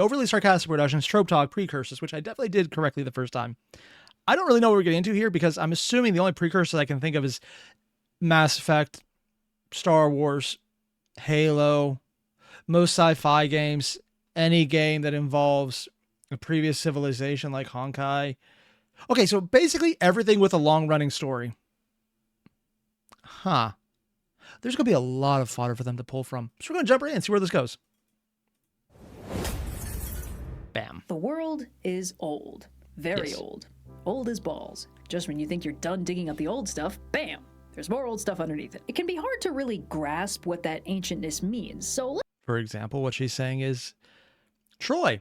Overly sarcastic productions, trope talk, precursors, which I definitely did correctly the first time. I don't really know what we're getting into here because I'm assuming the only precursors I can think of is Mass Effect, Star Wars, Halo, most sci-fi games, any game that involves a previous civilization like Honkai. Okay, so basically everything with a long-running story. Huh. There's going to be a lot of fodder for them to pull from. So we're going to jump right in and see where this goes. Bam. The world is old. Very old. Old as balls. Just when you think you're done digging up the old stuff, bam! There's more old stuff underneath it. It can be hard to really grasp what that ancientness means, so for example, what she's saying is, Troy,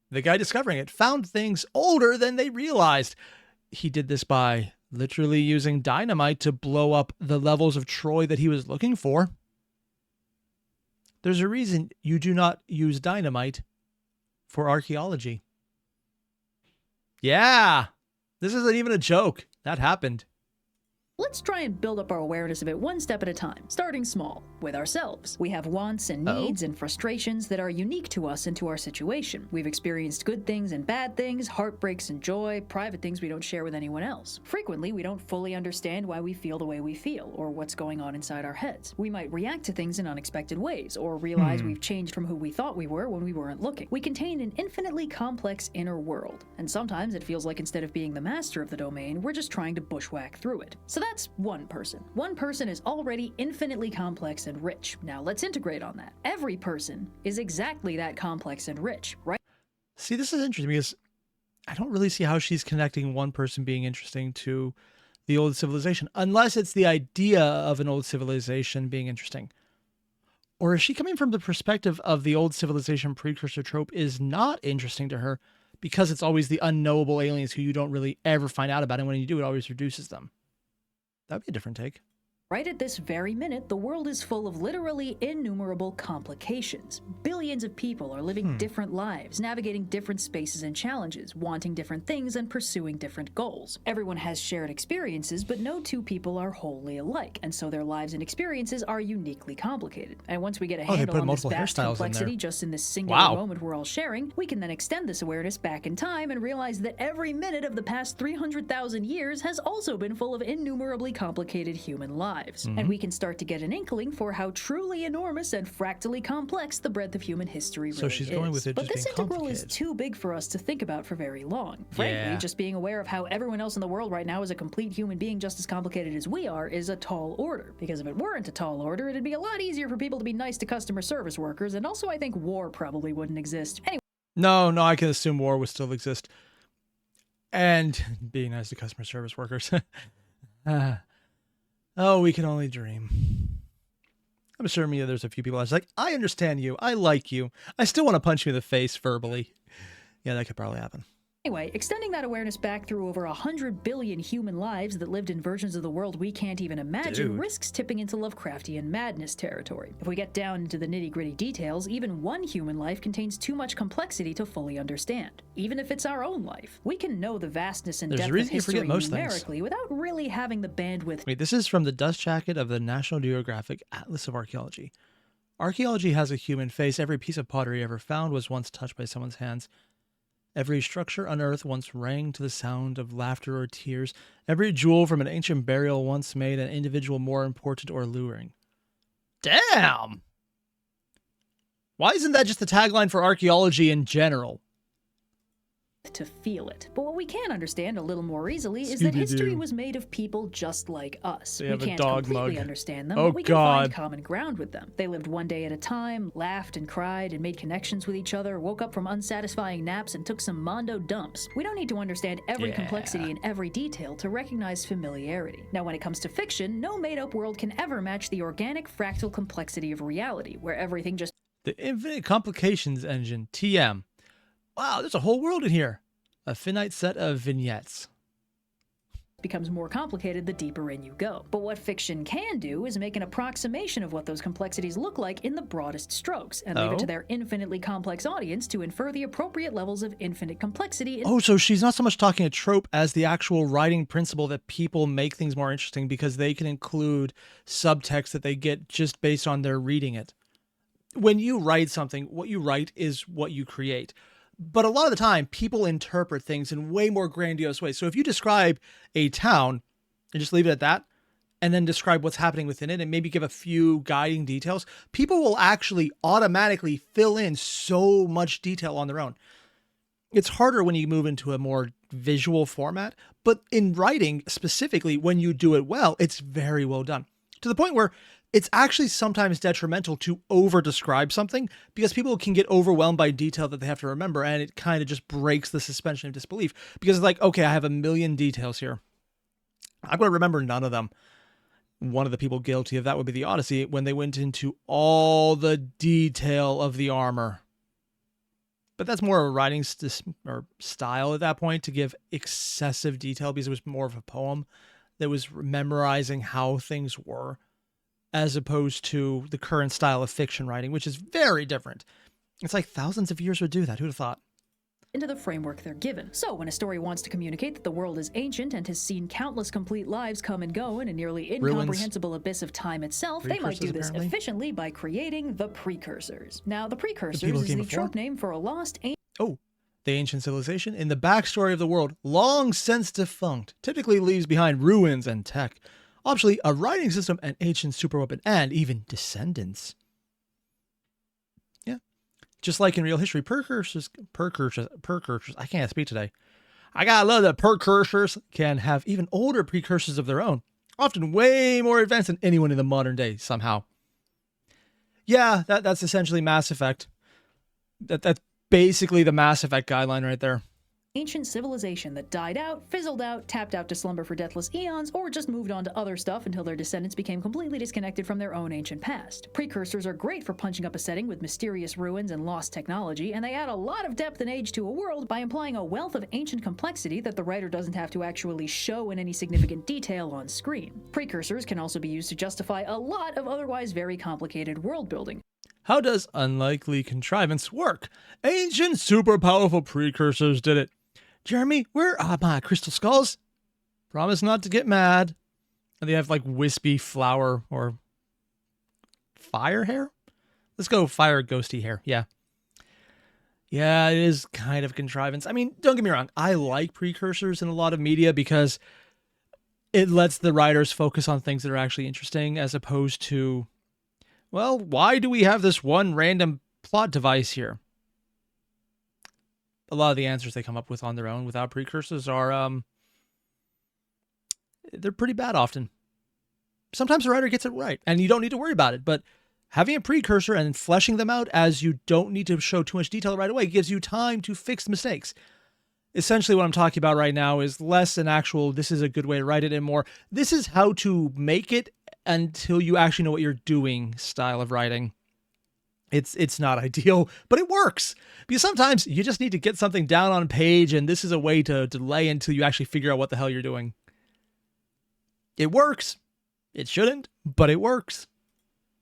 the guy discovering it, found things older than they realized. He did this by literally using dynamite to blow up the levels of Troy that he was looking for. There's a reason you do not use dynamite for archaeology. Yeah, this isn't even a joke. That happened. let's try and build up our awareness of it one step at a time, starting small, with ourselves. We have wants and needs and frustrations that are unique to us and to our situation. We've experienced good things and bad things, heartbreaks and joy, private things we don't share with anyone else. Frequently, we don't fully understand why we feel the way we feel, or what's going on inside our heads. We might react to things in unexpected ways, or realize we've changed from who we thought we were when we weren't looking. We contain an infinitely complex inner world, and sometimes it feels like instead of being the master of the domain, we're just trying to bushwhack through it. So that's one person. One person is already infinitely complex and rich. Now let's integrate on that. Every person is exactly that complex and rich, right? See, this is interesting because I don't really see how she's connecting one person being interesting to the old civilization, unless it's the idea of an old civilization being interesting. Or is she coming from the perspective of the old civilization precursor trope is not interesting to her because it's always the unknowable aliens who you don't really ever find out about, and when you do, it always reduces them? That'd be a different take. Right at this very minute, the world is full of literally innumerable complications. Billions of people are living different lives, navigating different spaces and challenges, wanting different things and pursuing different goals. Everyone has shared experiences, but no two people are wholly alike, and so their lives and experiences are uniquely complicated. And once we get a handle on this vast complexity just in this singular moment we're all sharing, we can then extend this awareness back in time and realize that every minute of the past 300,000 years has also been full of innumerably complicated human lives. And we can start to get an inkling for how truly enormous and fractally complex the breadth of human history really is. Going with it but just this being integral is too big for us to think about for very long. Frankly, just being aware of how everyone else in the world right now is a complete human being just as complicated as we are is a tall order. Because if it weren't a tall order, it'd be a lot easier for people to be nice to customer service workers, and also I think war probably wouldn't exist. Anyway. No, I can assume war would still exist. And being nice to customer service workers. Oh, we can only dream. I'm sure there's a few people that's like, I understand you. I like you. I still want to punch you in the face verbally. Yeah, that could probably happen. Anyway, extending that awareness back through over 100 billion human lives that lived in versions of the world we can't even imagine risks tipping into Lovecraftian madness territory. If we get down into the nitty-gritty details, even one human life contains too much complexity to fully understand. Even if it's our own life. We can know the vastness and depth of history numerically without really having the bandwidth. Wait, this is from the dust jacket of the National Geographic Atlas of Archaeology. Archaeology has a human face. Every piece of pottery ever found was once touched by someone's hands. Every structure unearthed once rang to the sound of laughter or tears. Every jewel from an ancient burial once made an individual more important or alluring. Damn! Why isn't that just the tagline for archaeology in general? To feel it. But what we can understand a little more easily is that history was made of people just like us. We can't completely understand them, but we can find common ground with them. They lived one day at a time, laughed and cried and made connections with each other, woke up from unsatisfying naps and took some mondo dumps. We don't need to understand every complexity and every detail to recognize familiarity. Now, when it comes to fiction, no made-up world can ever match the organic fractal complexity of reality, where everything just... The Infinite Complications Engine, TM. Wow, there's a whole world in here. A finite set of vignettes. Becomes more complicated the deeper in you go. But what fiction can do is make an approximation of what those complexities look like in the broadest strokes, and leave it to their infinitely complex audience to infer the appropriate levels of infinite complexity. So she's not so much talking a trope as the actual writing principle that people make things more interesting because they can include subtext that they get just based on their reading it. when you write something, what you write is what you create. But a lot of the time, people interpret things in way more grandiose ways. So if you describe a town and just leave it at that, and then describe what's happening within it and maybe give a few guiding details, people will actually automatically fill in so much detail on their own. It's harder when you move into a more visual format, but in writing specifically, when you do it well, it's very well done, to the point where it's actually sometimes detrimental to over describe something because people can get overwhelmed by detail that they have to remember. And it kind of just breaks the suspension of disbelief because it's like, okay, I have a million details here. I'm going to remember none of them. One of the people guilty of that would be the Odyssey when they went into all the detail of the armor. But that's more of a writing style at that point, to give excessive detail because it was more of a poem that was memorizing how things were, as opposed to the current style of fiction writing, which is very different. It's like thousands of years would do that. Who'd have thought? Into the framework they're given. So when a story wants to communicate that the world is ancient and has seen countless complete lives come and go in a nearly incomprehensible abyss of time itself, they might do this efficiently by creating the Precursors. Now, the Precursors is the trope name for a lost the ancient civilization in the backstory of the world, long since defunct, typically leaves behind ruins and tech, optionally a writing system, an ancient superweapon, and even descendants. Just like in real history, precursors, I can't speak today. I gotta love that precursors can have even older precursors of their own, often way more advanced than anyone in the modern day somehow. Yeah, that's essentially Mass Effect. That's basically the Mass Effect guideline right there. Ancient civilization that died out, fizzled out, tapped out to slumber for deathless eons, or just moved on to other stuff until their descendants became completely disconnected from their own ancient past. Precursors are great for punching up a setting with mysterious ruins and lost technology, and they add a lot of depth and age to a world by implying a wealth of ancient complexity that the writer doesn't have to actually show in any significant detail on screen. Precursors can also be used to justify a lot of otherwise very complicated world building. How does unlikely contrivance work? Ancient super powerful precursors did it. Jeremy, where are my crystal skulls? Promise not to get mad. And they have like wispy flower or fire hair? Let's go fire ghosty hair. Yeah. Yeah, it is kind of contrivance. I mean, don't get me wrong. I like precursors in a lot of media because it lets the writers focus on things that are actually interesting as opposed to, well, why do we have this one random plot device here? A lot of the answers they come up with on their own without precursors are, they're pretty bad often. Sometimes the writer gets it right, and you don't need to worry about it. But having a precursor and fleshing them out as you don't need to show too much detail right away gives you time to fix mistakes. Essentially what I'm talking about right now is less an actual, this is a good way to write it, and more, this is how to make it until you actually know what you're doing style of writing. It's not ideal, but it works. Because sometimes you just need to get something down on page, and this is a way to delay until you actually figure out what the hell you're doing. It works. It shouldn't, but it works.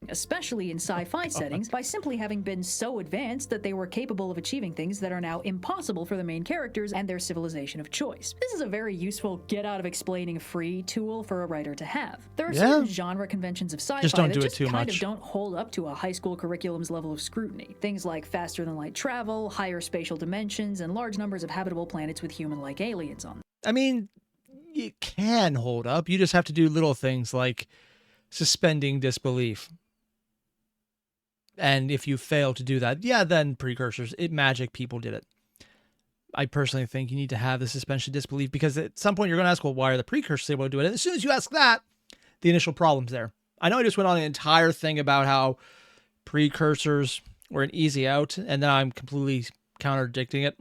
Especially in sci-fi settings, by simply having been so advanced that they were capable of achieving things that are now impossible for the main characters and their civilization of choice. This is a very useful get-out-of-explaining-free tool for a writer to have. There are certain genre conventions of sci-fi that don't hold up to a high school curriculum's level of scrutiny. Things like faster-than-light travel, higher spatial dimensions, and large numbers of habitable planets with human-like aliens on them. I mean, it can hold up. You just have to do little things like suspending disbelief. And if you fail to do that, yeah, then precursors, magic people did it. I personally think you need to have the suspension of disbelief because at some point you're going to ask, well, why are the precursors able to do it? And as soon as you ask that, the initial problem's there. I know I just went on an entire thing about how precursors were an easy out, and then I'm completely contradicting it.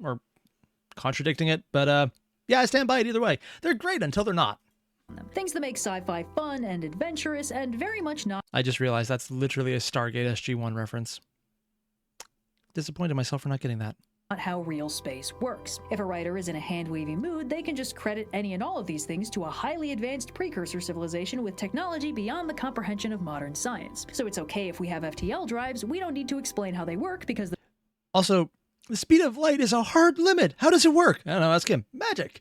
But yeah, I stand by it either way. They're great until they're not. Things that make sci-fi fun and adventurous and very much not. I just realized that's literally a Stargate SG-1 reference. Disappointed myself for not getting that. Not how real space works. If a writer is in a hand-wavy mood, they can just credit any and all of these things to a highly advanced precursor civilization with technology beyond the comprehension of modern science. So it's okay if we have FTL drives, we don't need to explain how they work because Also, the speed of light is a hard limit. How does it work? I don't know, ask him. Magic.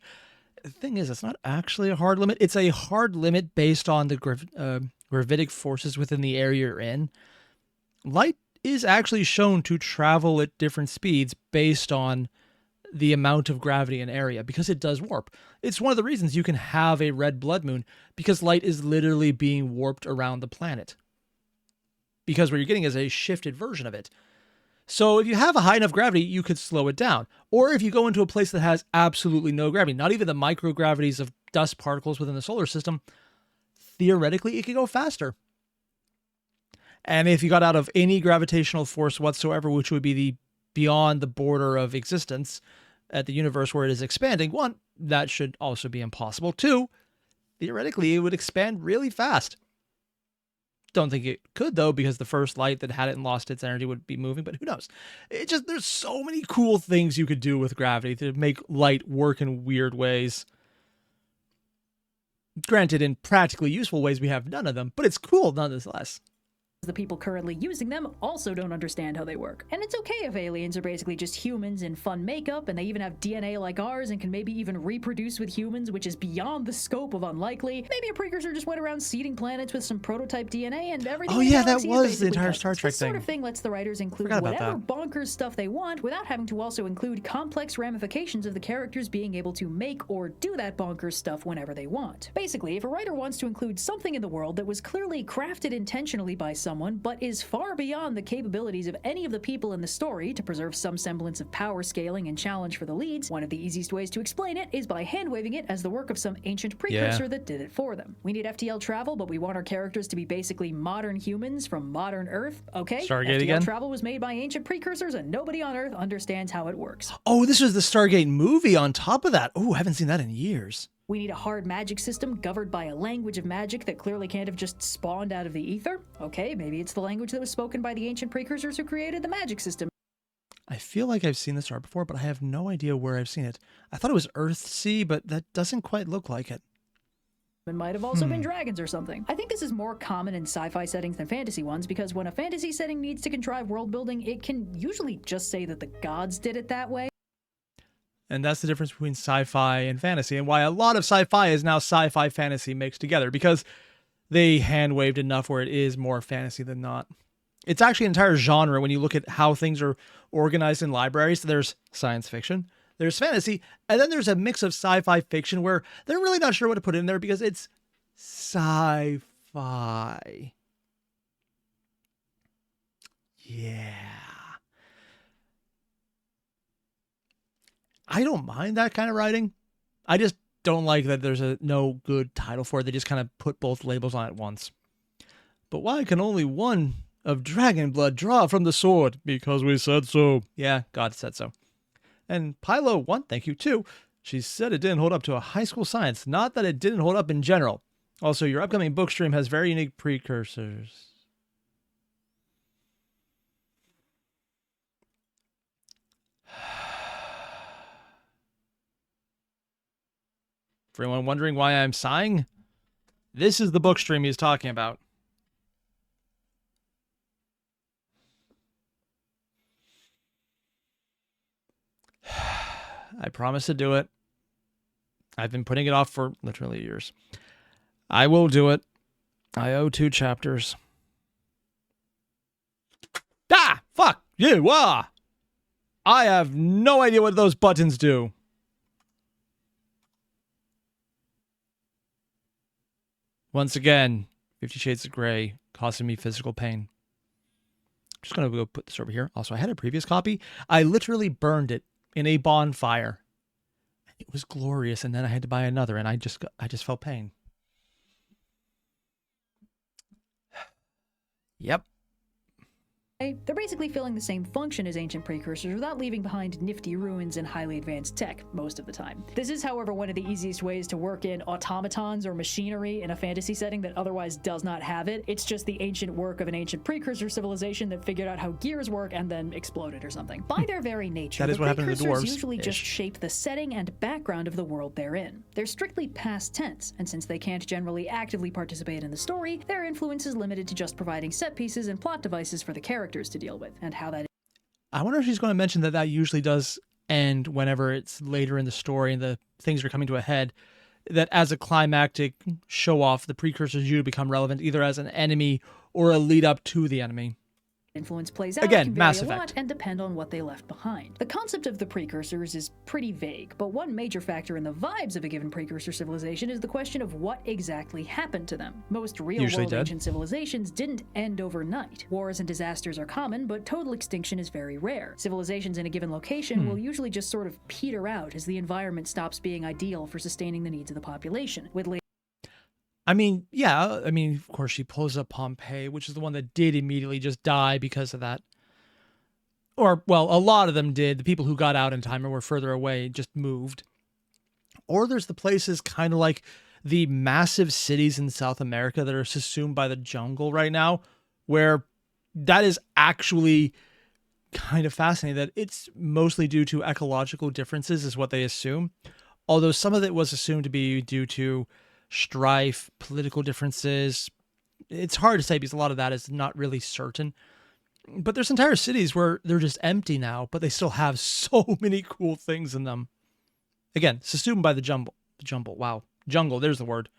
The thing is, it's not actually a hard limit. It's a hard limit based on the gravitic forces within the area you're in. Light is actually shown to travel at different speeds based on the amount of gravity in area, because it does warp. It's one of the reasons you can have a red blood moon, because light is literally being warped around the planet. Because what you're getting is a shifted version of it. So if you have a high enough gravity, you could slow it down. Or if you go into a place that has absolutely no gravity, not even the microgravities of dust particles within the solar system, theoretically, it could go faster. And if you got out of any gravitational force whatsoever, which would be the beyond the border of existence at the universe where it is expanding, one, that should also be impossible. Two, theoretically, it would expand really fast. Don't think it could, though, because the first light that had it and lost its energy would be moving, but who knows? There's so many cool things you could do with gravity to make light work in weird ways. Granted, in practically useful ways, we have none of them, but it's cool nonetheless. The people currently using them also don't understand how they work. And it's okay if aliens are basically just humans in fun makeup, and they even have DNA like ours and can maybe even reproduce with humans, which is beyond the scope of unlikely. Maybe a precursor just went around seeding planets with some prototype DNA and everything. Oh yeah, that was the entire Star Trek thing. This thing. sort of thing lets the writers include whatever bonkers stuff they want without having to also include complex ramifications of the characters being able to make or do that bonkers stuff whenever they want. Basically, if a writer wants to include something in the world that was clearly crafted intentionally by someone, but is far beyond the capabilities of any of the people in the story to preserve some semblance of power scaling and challenge for the leads, one of the easiest ways to explain it is by hand-waving it as the work of some ancient precursor that did it for them. We need FTL travel, but we want our characters to be basically modern humans from modern Earth. Okay, Stargate FTL again? travel was made by ancient precursors, and nobody on Earth understands how it works. Oh, this was the Stargate movie on top of that. Oh, I haven't seen that in years. We need a hard magic system governed by a language of magic that clearly can't have just spawned out of the ether. Okay, maybe it's the language that was spoken by the ancient precursors who created the magic system. I feel like I've seen this art before, but I have no idea where I've seen it. I thought it was Earthsea, but that doesn't quite look like it. It might have also been dragons or something. I think this is more common in sci-fi settings than fantasy ones, because when a fantasy setting needs to contrive world building, it can usually just say that the gods did it that way. And that's the difference between sci-fi and fantasy, and why a lot of sci-fi is now sci-fi fantasy mixed together, because they hand-waved enough where it is more fantasy than not. It's actually an entire genre when you look at how things are organized in libraries. There's science fiction, there's fantasy, and then there's a mix of sci-fi fiction where they're really not sure what to put in there because it's sci-fi. Yeah. I don't mind that kind of writing. I just don't like that there's no good title for it. They just kind of put both labels on at once. But why can only one of dragon blood draw from the sword? Because we said so. Yeah, God said so. And Pylo 1, thank you too. She said it didn't hold up to a high school science. Not that it didn't hold up in general. Also, your upcoming book stream has very unique precursors. For anyone wondering why I'm sighing, this is the book stream he's talking about. I promise to do it. I've been putting it off for literally years. I will do it. I owe 2 chapters. Ah! Fuck! You! Ah! I have no idea what those buttons do. Once again, 50 Shades of Grey causing me physical pain. I'm just going to go put this over here. Also, I had a previous copy. I literally burned it in a bonfire. It was glorious, and then I had to buy another, and I just felt pain. Yep. They're basically filling the same function as ancient precursors without leaving behind nifty ruins and highly advanced tech most of the time. This is, however, one of the easiest ways to work in automatons or machinery in a fantasy setting that otherwise does not have it. It's just the ancient work of an ancient precursor civilization that figured out how gears work and then exploded or something. By their very nature, That is the what happened to the precursors dwarves. usually just shape the setting and background of the world they're in. They're strictly past tense, and since they can't generally actively participate in the story, their influence is limited to just providing set pieces and plot devices for the characters to deal with, and how that I wonder if she's going to mention that usually does end whenever it's later in the story and the things are coming to a head, that as a climactic show-off, the precursors usually become relevant either as an enemy or a lead-up to the enemy. influence plays out Again, can Mass vary a lot Effect. and depend on what they left behind. The concept of the precursors is pretty vague, but one major factor in the vibes of a given precursor civilization is the question of what exactly happened to them. Most real-world ancient civilizations didn't end overnight. Wars and disasters are common, but total extinction is very rare. Civilizations in a given location will usually just sort of peter out as the environment stops being ideal for sustaining the needs of the population, with I mean, yeah, I mean, of course, she pulls up Pompeii, which is the one that did immediately just die because of that. Or, well, a lot of them did. The people who got out in time and were further away just moved. Or there's the places kind of like the massive cities in South America that are subsumed by the jungle right now, where that is actually kind of fascinating that it's mostly due to ecological differences is what they assume. Although some of it was assumed to be due to strife, political differences. It's hard to say because a lot of that is not really certain. But there's entire cities where they're just empty now, but they still have so many cool things in them. Again, subsumed by the jungle, there's the word.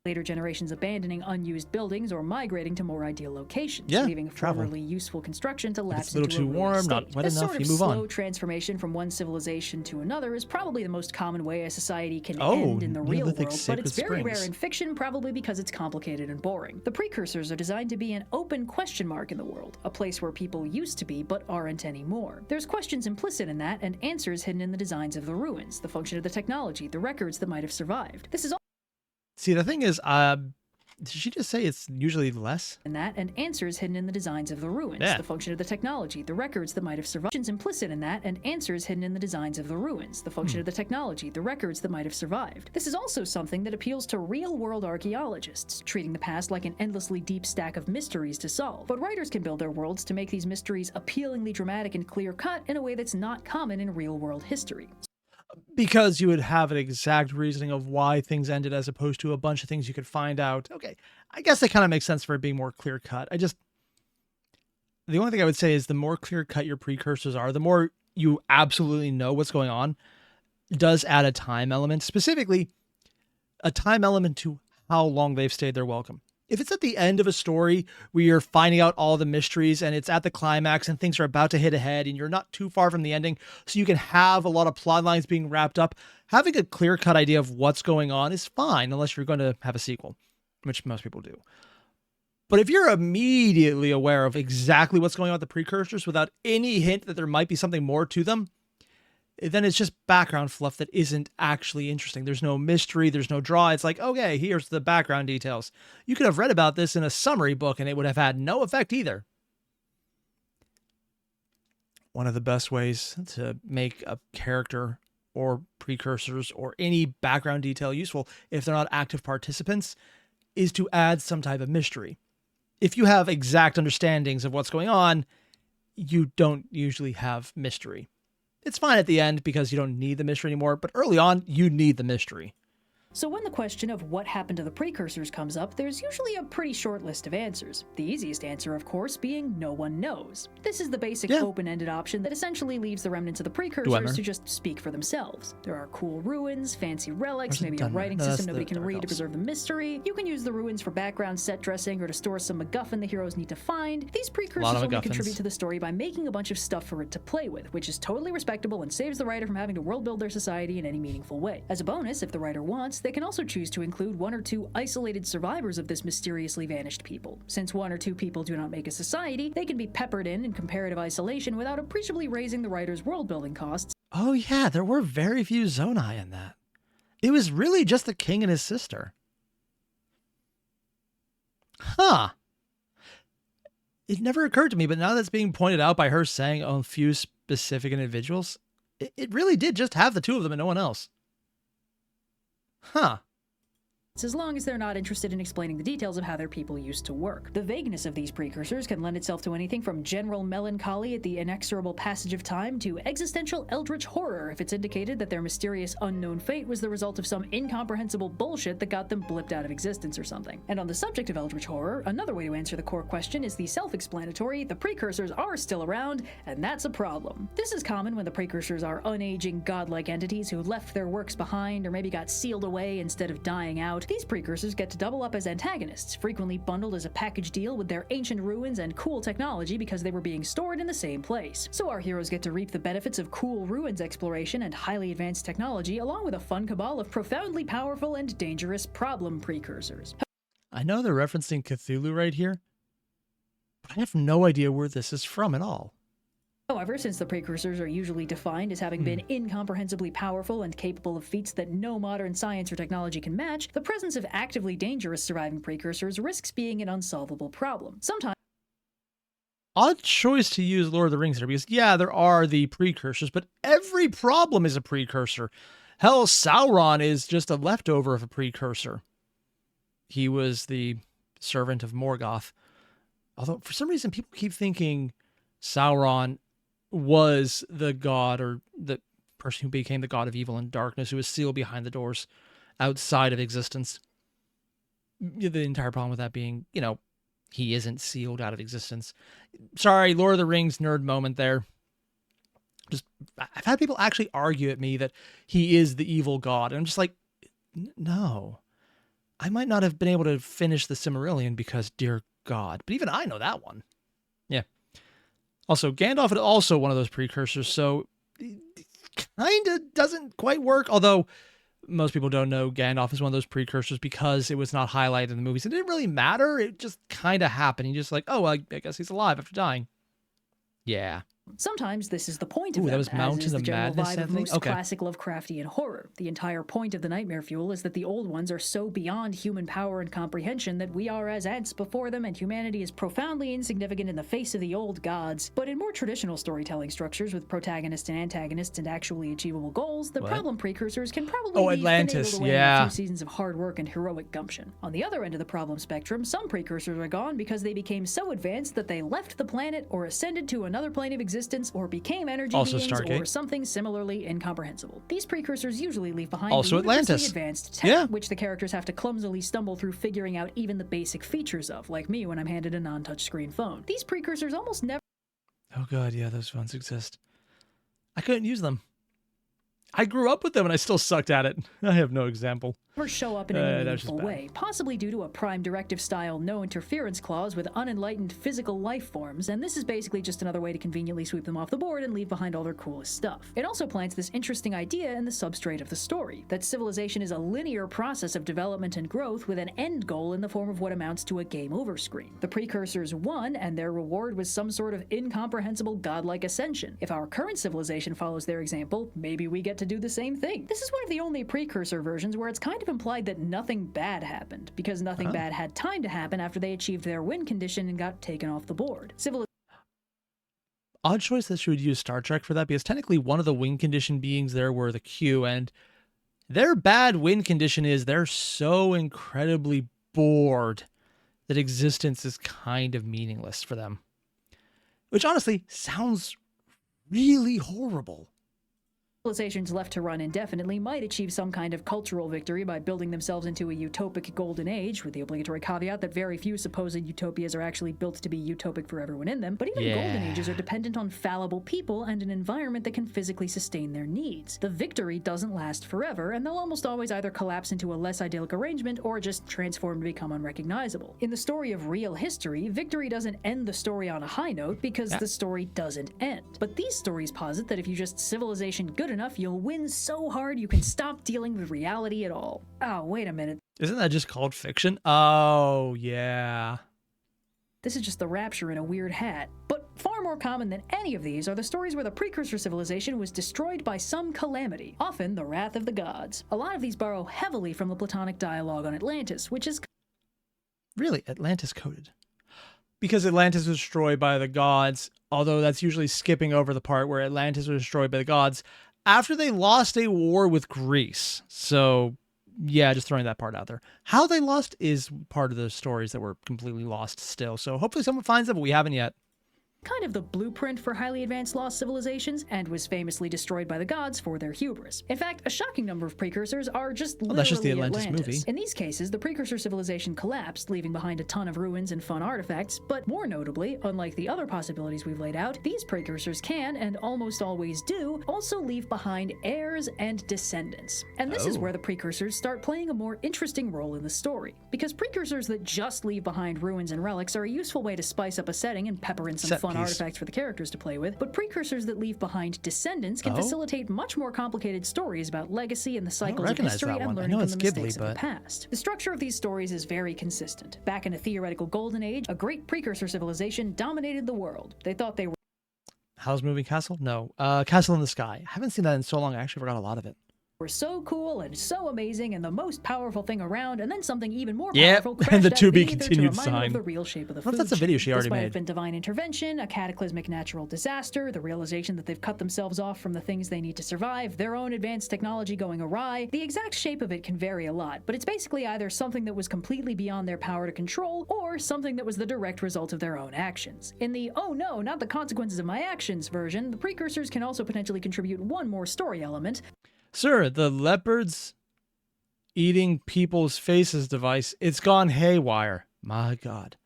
Later generations abandoning unused buildings or migrating to more ideal locations, leaving formerly useful construction to lapse into a little too warm, not wet enough, you move on. This slow transformation from one civilization to another is probably the most common way a society can end in the real world, but it's very rare in fiction, probably because it's complicated and boring. The precursors are designed to be an open question mark in the world, a place where people used to be but aren't anymore. There's questions implicit in that and answers hidden in the designs of the ruins, the function of the technology, the records that might have survived. This is all. See, the thing is, did she just say it's usually less? And answers hidden in the designs of the ruins, the function of the technology, the records that might have survived. Questions implicit in that and answers hidden in the designs of the ruins, the function of the technology, the records that might have survived. This is also something that appeals to real-world archaeologists, treating the past like an endlessly deep stack of mysteries to solve. But writers can build their worlds to make these mysteries appealingly dramatic and clear-cut in a way that's not common in real-world history. Because you would have an exact reasoning of why things ended as opposed to a bunch of things you could find out. Okay, I guess that kind of makes sense for it being more clear-cut. The only thing I would say is the more clear-cut your precursors are, the more you absolutely know what's going on. It does add a time element, specifically a time element to how long they've stayed their welcome. If it's at the end of a story where you're finding out all the mysteries and it's at the climax and things are about to hit ahead and you're not too far from the ending, so you can have a lot of plot lines being wrapped up, having a clear-cut idea of what's going on is fine unless you're going to have a sequel, which most people do. But if you're immediately aware of exactly what's going on with the precursors without any hint that there might be something more to them, then it's just background fluff that isn't actually interesting. There's no mystery, there's no draw. It's like, okay, here's the background details. You could have read about this in a summary book and it would have had no effect either. One of the best ways to make a character or precursors or any background detail useful, if they're not active participants, is to add some type of mystery. If you have exact understandings of what's going on, you don't usually have mystery. It's fine at the end because you don't need the mystery anymore, but early on, you need the mystery. So when the question of what happened to the precursors comes up, there's usually a pretty short list of answers. The easiest answer, of course, being no one knows. This is the basic open-ended option that essentially leaves the remnants of the precursors to just speak for themselves. There are cool ruins, fancy relics, maybe a writing system nobody can read to preserve the mystery. You can use the ruins for background set dressing or to store some MacGuffin the heroes need to find. These precursors only contribute to the story by making a bunch of stuff for it to play with, which is totally respectable and saves the writer from having to world build their society in any meaningful way. As a bonus, if the writer wants, they can also choose to include one or two isolated survivors of this mysteriously vanished people. Since one or two people do not make a society, they can be peppered in comparative isolation without appreciably raising the writer's world-building costs. Oh yeah, there were very few Zonai in that. It was really just the king and his sister. Huh. It never occurred to me, but now that's being pointed out by her saying a few specific individuals, it really did just have the two of them and no one else. Huh. As long as they're not interested in explaining the details of how their people used to work. The vagueness of these precursors can lend itself to anything from general melancholy at the inexorable passage of time to existential eldritch horror if it's indicated that their mysterious unknown fate was the result of some incomprehensible bullshit that got them blipped out of existence or something. And on the subject of eldritch horror, another way to answer the core question is the self-explanatory: the precursors are still around, and that's a problem. This is common when the precursors are unaging godlike entities who left their works behind or maybe got sealed away instead of dying out. These precursors get to double up as antagonists, frequently bundled as a package deal with their ancient ruins and cool technology because they were being stored in the same place. So our heroes get to reap the benefits of cool ruins exploration and highly advanced technology, along with a fun cabal of profoundly powerful and dangerous problem precursors. I know they're referencing Cthulhu right here, but I have no idea where this is from at all. However, since the precursors are usually defined as having been incomprehensibly powerful and capable of feats that no modern science or technology can match, the presence of actively dangerous surviving precursors risks being an unsolvable problem. Sometimes Odd choice to use Lord of the Rings here, because yeah, there are the precursors, but every problem is a precursor. Hell, Sauron is just a leftover of a precursor. He was the servant of Morgoth. Although, for some reason, people keep thinking Sauron was the god, or the person who became the god of evil and darkness, who was sealed behind the doors outside of existence. The entire problem with that being, he isn't sealed out of existence. Sorry, Lord of the Rings nerd moment there. I've had people actually argue at me that he is the evil god, and I'm just like, no. I might not have been able to finish the Silmarillion because, dear God, but even I know that one. Yeah. Also, Gandalf is also one of those precursors, so it kind of doesn't quite work, although most people don't know Gandalf is one of those precursors because it was not highlighted in the movies. It didn't really matter. It just kind of happened. You're just like, oh, well, I guess he's alive after dying. Yeah. sometimes this is the point of Ooh, them, that was as Mountains is the of general Madness, vibe of Anthony? most Okay. classic Lovecraftian horror. The entire point of the nightmare fuel is that the old ones are so beyond human power and comprehension that we are as ants before them, and humanity is profoundly insignificant in the face of the old gods. But in more traditional storytelling structures with protagonists and antagonists and actually achievable goals, the What? problem precursors can probably be Atlantis, finagled away in a yeah. few seasons of hard work and heroic gumption. On the other end of the problem spectrum, some precursors are gone because they became so advanced that they left the planet or ascended to another plane of existence or became energy Also beings Stargate. or something similarly incomprehensible. These precursors usually leave behind Also ludicrously Atlantis. advanced tech, Yeah. which the characters have to clumsily stumble through figuring out even the basic features of, like me when I'm handed a non-touchscreen phone. These precursors almost never Oh, God, yeah, those phones exist. I couldn't use them. I grew up with them and I still sucked at it. I have no example. show up in any That was just meaningful bad. way, possibly due to a Prime Directive-style no-interference clause with unenlightened physical life forms, and this is basically just another way to conveniently sweep them off the board and leave behind all their coolest stuff. It also plants this interesting idea in the substrate of the story, that civilization is a linear process of development and growth with an end goal in the form of what amounts to a game-over screen. The precursors won, and their reward was some sort of incomprehensible godlike ascension. If our current civilization follows their example, maybe we get to do the same thing. This is one of the only precursor versions where it's kind of implied that nothing bad happened, because nothing bad had time to happen after they achieved their win condition and got taken off the board. Odd choice that she would use Star Trek for that, because technically one of the win condition beings there were the Q, and their bad win condition is they're so incredibly bored that existence is kind of meaningless for them. Which honestly sounds really horrible. Civilizations left to run indefinitely might achieve some kind of cultural victory by building themselves into a utopic golden age, with the obligatory caveat that very few supposed utopias are actually built to be utopic for everyone in them. But even golden ages are dependent on fallible people and an environment that can physically sustain their needs. The victory doesn't last forever, and they'll almost always either collapse into a less idyllic arrangement or just transform to become unrecognizable. In the story of real history, victory doesn't end the story on a high note because the story doesn't end. But these stories posit that if you just civilization good enough, you'll win so hard you can stop dealing with reality at all. Oh, wait a minute. Isn't that just called fiction? Oh, yeah. This is just the Rapture in a weird hat. But far more common than any of these are the stories where the precursor civilization was destroyed by some calamity, often the wrath of the gods. A lot of these borrow heavily from the Platonic dialogue on Atlantis, which is Really, Atlantis coded. Because Atlantis was destroyed by the gods, although that's usually skipping over the part where Atlantis was destroyed by the gods after they lost a war with Greece. So, yeah, just throwing that part out there. How they lost is part of the stories that were completely lost still. So hopefully someone finds it, but we haven't yet. kind of the blueprint for highly advanced lost civilizations, and was famously destroyed by the gods for their hubris. In fact, a shocking number of precursors are just literally that's just the Atlantis movie. In these cases, the precursor civilization collapsed, leaving behind a ton of ruins and fun artifacts, but more notably, unlike the other possibilities we've laid out, these precursors can, and almost always do, also leave behind heirs and descendants. And this is where the precursors start playing a more interesting role in the story, because precursors that just leave behind ruins and relics are a useful way to spice up a setting and pepper in some fun artifacts for the characters to play with, but precursors that leave behind descendants can facilitate much more complicated stories about legacy and the cycles of history and learning from the mistakes of the past. The structure of these stories is very consistent. Back in a theoretical golden age, a great precursor civilization dominated the world. They thought they were Howl's Moving Castle? No. Castle in the Sky. I haven't seen that in so long, I actually forgot a lot of it. Were so cool and so amazing and the most powerful thing around, and then something even more powerful crashed and the out to of be the ether continued to remind them sign. of the real shape of the What if food that's a video she chain. already This might made? have been divine intervention, a cataclysmic natural disaster, the realization that they've cut themselves off from the things they need to survive, their own advanced technology going awry. The exact shape of it can vary a lot, but it's basically either something that was completely beyond their power to control, or something that was the direct result of their own actions. In the "oh no, not the consequences of my actions" version, the precursors can also potentially contribute one more story element. Sir, the leopards eating people's faces device, it's gone haywire. My God.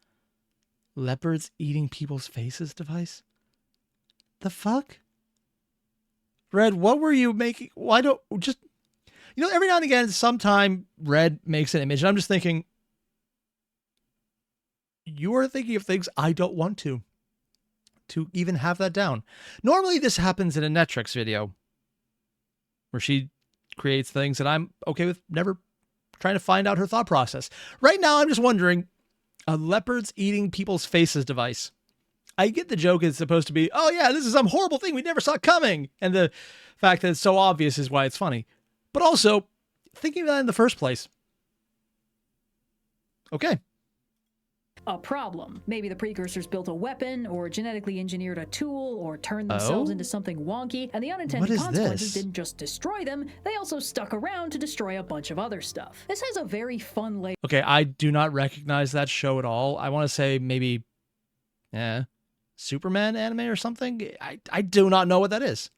Leopards eating people's faces device? The fuck? Red, what were you making? Why don't just, you know, every now and again, sometime Red makes an image, and I'm just thinking, you are thinking of things I don't want to even have that down. Normally this happens in a Netrix video where she creates things that I'm okay with never trying to find out her thought process. Right now, I'm just wondering, a leopards eating people's faces device. I get the joke is supposed to be, oh yeah, this is some horrible thing we never saw coming. And the fact that it's so obvious is why it's funny. But also, thinking of that in the first place. Okay. A problem. Maybe the precursors built a weapon, or genetically engineered a tool, or turned themselves into something wonky, and the unintended consequences didn't just destroy them, they also stuck around to destroy a bunch of other stuff. This has a very fun layer. Okay, I do not recognize that show at all. I want to say maybe, Superman anime or something? I do not know what that is.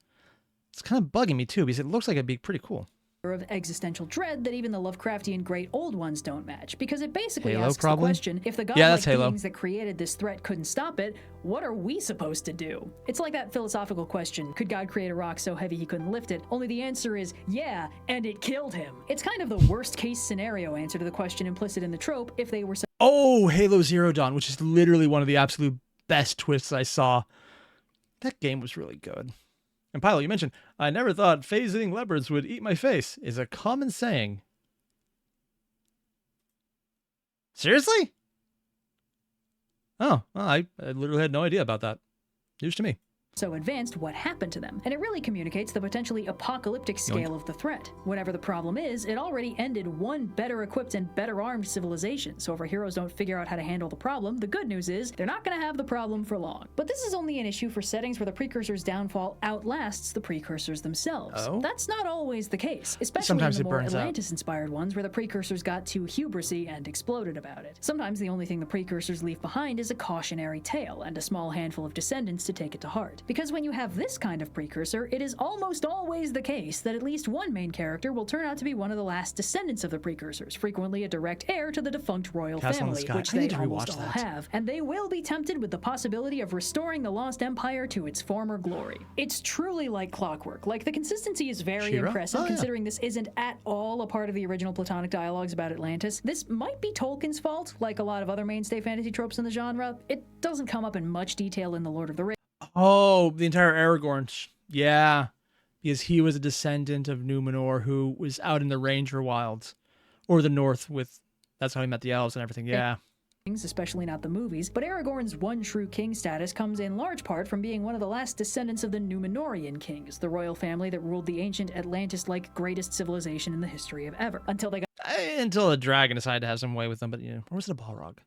It's kind of bugging me too, because it looks like it'd be pretty cool. Of existential dread that even the Lovecraftian great old ones don't match, because it basically Halo, asks probably? the question, if the godlike beings that created this threat couldn't stop it, what are we supposed to do? It's like that philosophical question, could God create a rock so heavy he couldn't lift it? Only the answer is, yeah, and it killed him. It's kind of the worst case scenario answer to the question implicit in the trope, if they were so— Oh, Halo Zero Dawn, which is literally one of the absolute best twists I saw. That game was really good. And Pilot, you mentioned, I never thought phase-eating leopards would eat my face, is a common saying. Seriously? Oh, well, I literally had no idea about that. News to me. so advanced, what happened to them? And it really communicates the potentially apocalyptic scale of the threat. Whatever the problem is, it already ended one better equipped and better armed civilization, so if our heroes don't figure out how to handle the problem, the good news is they're not going to have the problem for long. But this is only an issue for settings where the Precursor's downfall outlasts the Precursors themselves. Oh? That's not always the case, especially Sometimes in the more it burns out. Atlantis-inspired ones where the Precursors got too hubrisy and exploded about it. Sometimes the only thing the Precursors leave behind is a cautionary tale and a small handful of descendants to take it to heart. Because when you have this kind of Precursor, it is almost always the case that at least one main character will turn out to be one of the last descendants of the Precursors, frequently a direct heir to the defunct royal Castle in the family, Sky. which I need they to almost rewatch all that. have, and they will be tempted with the possibility of restoring the lost empire to its former glory. It's truly like clockwork. Like, the consistency is very She-Ra? impressive, Oh, yeah. considering this isn't at all a part of the original Platonic dialogues about Atlantis. This might be Tolkien's fault, like a lot of other mainstay fantasy tropes in the genre. It doesn't come up in much detail in The Lord of the Rings. Oh, the entire Aragorn. Yeah, because he was a descendant of Numenor who was out in the Ranger Wilds, or the North with, that's how he met the elves and everything. Yeah. Especially not the movies, but Aragorn's one true king status comes in large part from being one of the last descendants of the Numenorian kings, the royal family that ruled the ancient Atlantis-like greatest civilization in the history of ever, until they got Until the dragon decided to have some way with them, but you know, or was it a Balrog?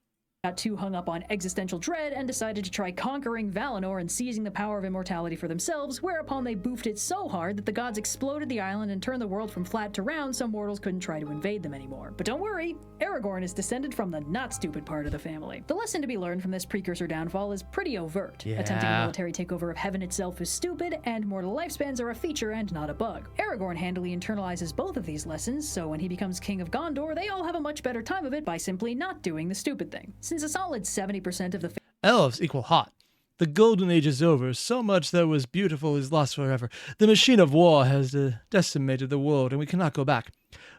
got too hung up on existential dread and decided to try conquering Valinor and seizing the power of immortality for themselves, whereupon they boofed it so hard that the gods exploded the island and turned the world from flat to round so mortals couldn't try to invade them anymore. But don't worry, Aragorn is descended from the not stupid part of the family. The lesson to be learned from this precursor downfall is pretty overt. Yeah. Attempting a military takeover of heaven itself is stupid, and mortal lifespans are a feature and not a bug. Aragorn handily internalizes both of these lessons, so when he becomes king of Gondor, they all have a much better time of it by simply not doing the stupid thing. Since a solid 70% of the Elves equal hot. The golden age is over. So much that was beautiful is lost forever. The machine of war has decimated the world, and we cannot go back.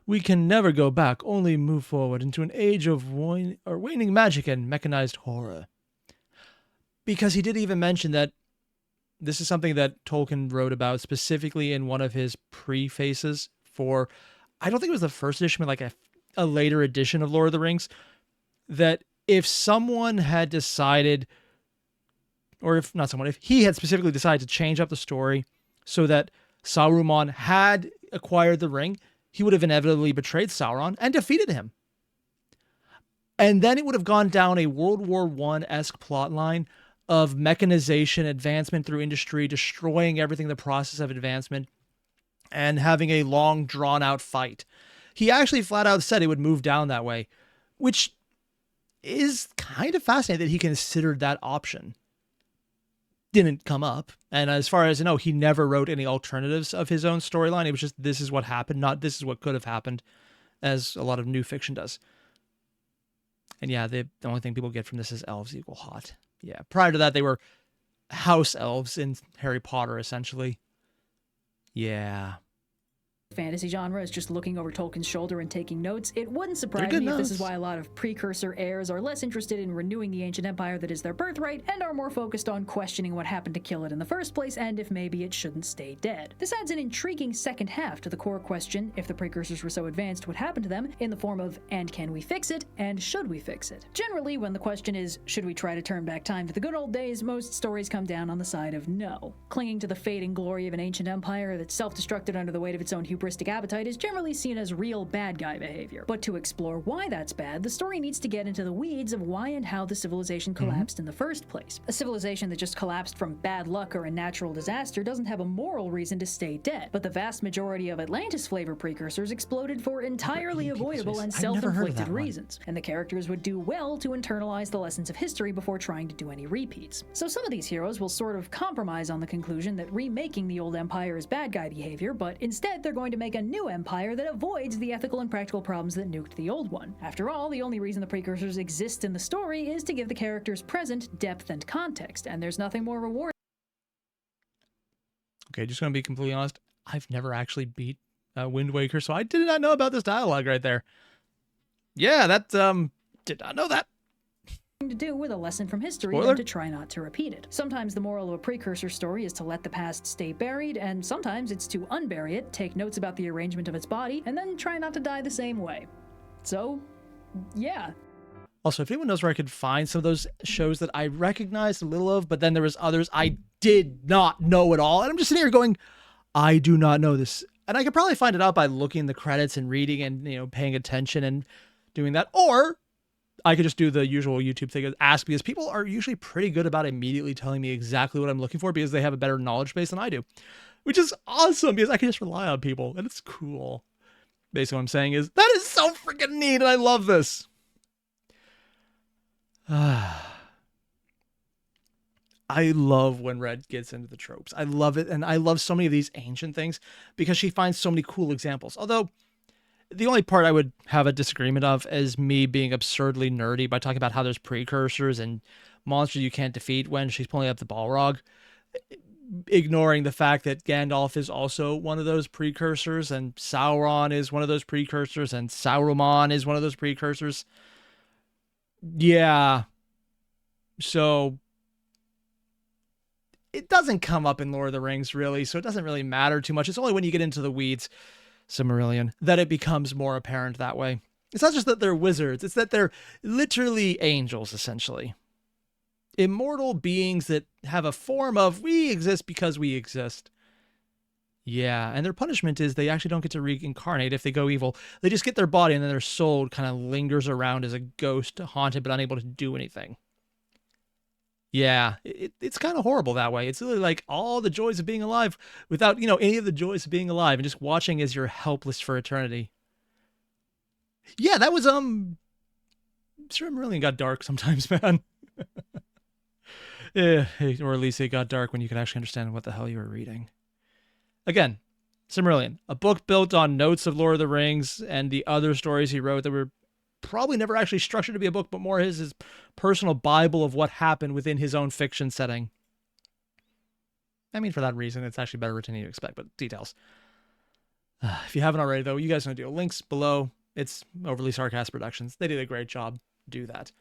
We can never go back, only move forward into an age of waning magic and mechanized horror. Because he did even mention that this is something that Tolkien wrote about specifically in one of his prefaces for, I don't think it was the first edition, but like a later edition of Lord of the Rings, that if someone had decided, or if he had specifically decided to change up the story so that Saruman had acquired the ring, he would have inevitably betrayed Sauron and defeated him. And then it would have gone down a World War I-esque plotline of mechanization, advancement through industry, destroying everything in the process of advancement, and having a long, drawn-out fight. He actually flat out said it would move down that way, which is kind of fascinating that he considered that option. Didn't come up. And as far as I know, he never wrote any alternatives of his own storyline. It was just, this is what happened, not this is what could have happened, as a lot of new fiction does. And yeah, the only thing people get from this is elves equal hot. Yeah, prior to that, they were house elves in Harry Potter, essentially. Yeah. fantasy genre is just looking over Tolkien's shoulder and taking notes, it wouldn't surprise me if this is why a lot of precursor heirs are less interested in renewing the ancient empire that is their birthright and are more focused on questioning what happened to kill it in the first place and if maybe it shouldn't stay dead. This adds an intriguing second half to the core question, if the precursors were so advanced, what happened to them, in the form of, and can we fix it, and should we fix it? Generally, when the question is, should we try to turn back time to the good old days, most stories come down on the side of no. Clinging to the fading glory of an ancient empire that self-destructed under the weight of its own hubristic appetite is generally seen as real bad guy behavior. But to explore why that's bad, the story needs to get into the weeds of why and how the civilization collapsed in the first place. A civilization that just collapsed from bad luck or a natural disaster doesn't have a moral reason to stay dead, but the vast majority of Atlantis flavor precursors exploded for entirely avoidable and self-inflicted reasons, and the characters would do well to internalize the lessons of history before trying to do any repeats. So some of these heroes will sort of compromise on the conclusion that remaking the old empire is bad guy behavior, but instead they're going to make a new empire that avoids the ethical and practical problems that nuked the old one. After all, the only reason the precursors exist in the story is to give the characters present depth and context, and there's nothing more rewarding. Okay, just gonna be completely honest, I've never actually beat Wind Waker, so I did not know about this dialogue right there. Yeah, that, did not know that. To do with a lesson from history Spoiler. and to try not to repeat it. Sometimes the moral of a precursor story is to let the past stay buried, and sometimes it's to unbury it, take notes about the arrangement of its body, and then try not to die the same way. So, yeah. Also, if anyone knows where I could find some of those shows that I recognized a little of, but then there was others I did not know at all, and I'm just sitting here going, I do not know this. And I could probably find it out by looking the credits and reading and, you know, paying attention and doing that. Or I could just do the usual YouTube thing, ask, because people are usually pretty good about immediately telling me exactly what I'm looking for because they have a better knowledge base than I do, which is awesome because I can just rely on people and it's cool. Basically what I'm saying is that is so freaking neat and I love this. I love when Red gets into the tropes. I love it. And I love so many of these ancient things because she finds so many cool examples. Although the only part I would have a disagreement of is me being absurdly nerdy by talking about how there's precursors and monsters you can't defeat when she's pulling up the Balrog, ignoring the fact that Gandalf is also one of those precursors and Sauron is one of those precursors and Saruman is one of those precursors. Yeah. So it doesn't come up in Lord of the Rings really, so it doesn't really matter too much. It's only when you get into the weeds, Silmarillion, that it becomes more apparent that way. It's not just that they're wizards, it's that they're literally angels, essentially. Immortal beings that have a form of, we exist because we exist. Yeah, and their punishment is they actually don't get to reincarnate if they go evil. They just get their body, and then their soul kind of lingers around as a ghost, haunted but unable to do anything. Yeah, it's kind of horrible that way. It's really like all the joys of being alive without, any of the joys of being alive, and just watching as you're helpless for eternity. Yeah, that was Silmarillion got dark sometimes, man. Yeah, or at least it got dark when you could actually understand what the hell you were reading. Again, Silmarillion, a book built on notes of Lord of the Rings and the other stories he wrote that were probably never actually structured to be a book, but more his personal Bible of what happened within his own fiction setting. I mean, for that reason, it's actually better written than you expect, but details. If you haven't already, though, you guys know the deal. Links below. It's Overly Sarcastic Productions. They did a great job. Do that.